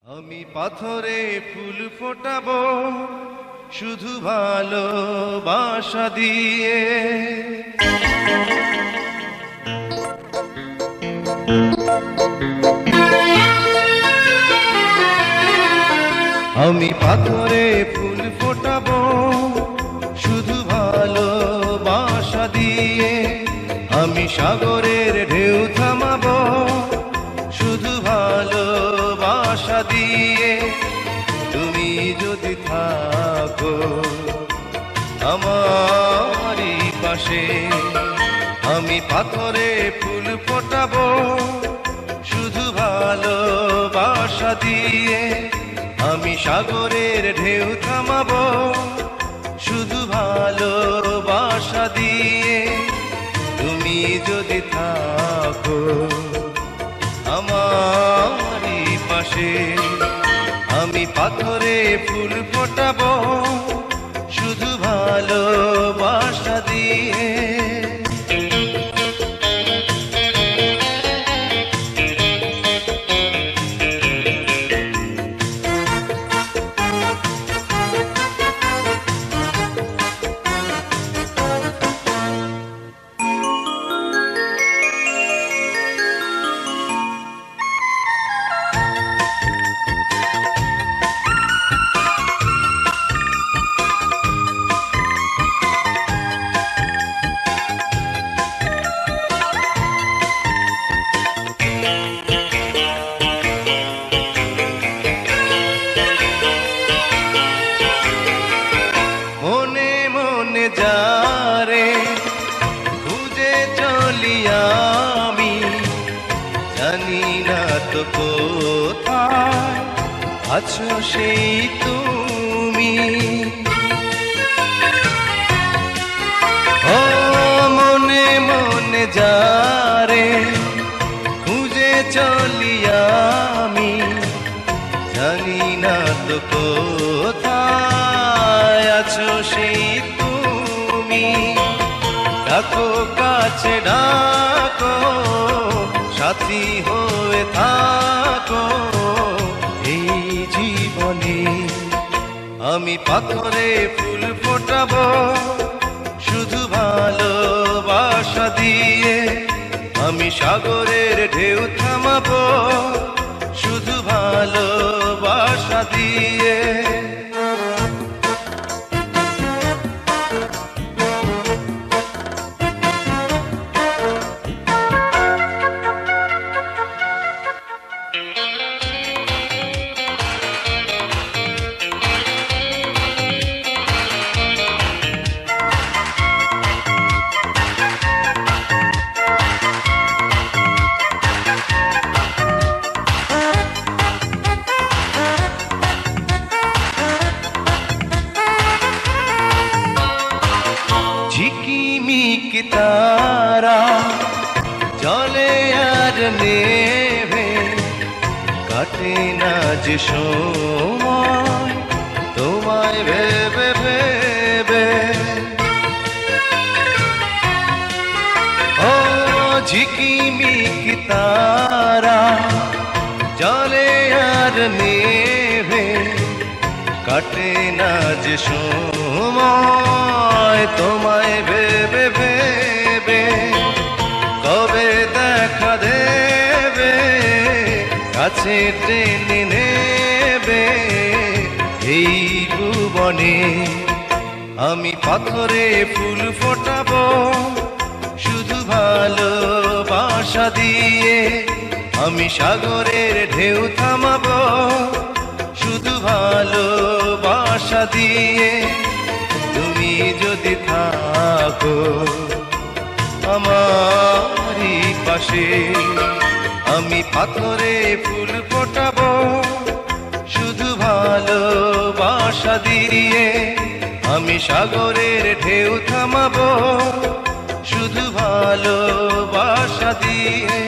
আমি পাথরে ফুল ফোটাবো শুধু ভালোবাসা দিয়ে। আমি পাথরে ফুল ফোটাবো শুধু ভালোবাসা দিয়ে। আমি সাগরের ঢেউ থামাবো শুধু ভালোবাসা দিয়ে। তুমি যদি থাকো আমারই পাশে, আমি পাথরে ফুল ফোটাবো শুধু ভালোবাসা দিয়ে। আমি সাগরের ঢেউ থামাবো শুধু ভালোবাসা দিয়ে। তুমি যদি থাকো আমারই পাশে, আমি পাথরে ফুল ফোটাবো শুধু ভালোবাসা দিয়ে। যারে খুঁজে চলি আমি, জানি না তো কোথায় আছো সেই তুমি। ও মনে মনে যারে খুঁজে চলি আমি, জানি না তো কোথায় আছো সেই তুমি। ডাকো কাছে ডাকো, সাথী হয়ে থাকো এই জীবনে। আমি পাথরে ফুল ফোটাবো শুধু ভালোবাসা দিয়ে। আমি সাগরের ঢেউ থামাবো শুধু ভালোবাসা দিয়ে। ঝিকিমিক তারা জলে আর নেভে, কাটে না যে সময় তোমায় ভেবে ভেবে। ও ঝিকিমিক তারা জলে আর নেভে, কাটে না যে সময় তোমায় ভেবে ভেবে। কবে দেখা দেবে কাছে টেনে নেবে এই ভুবনে। আমি পাথরে ফুল ফোটাবো শুধু ভালোবাসা দিয়ে। আমি সাগরের ঢেউ থামাবো শুধু ভালোবাসা দিয়ে। তুমি যদি থাকো আমারই পাশে, আমি পাথরে ফুল ফোটাবো শুধু ভালোবাসা দিয়ে। আমি সাগরের ঢেউ থামাবো শুধু ভালোবাসা দিয়ে।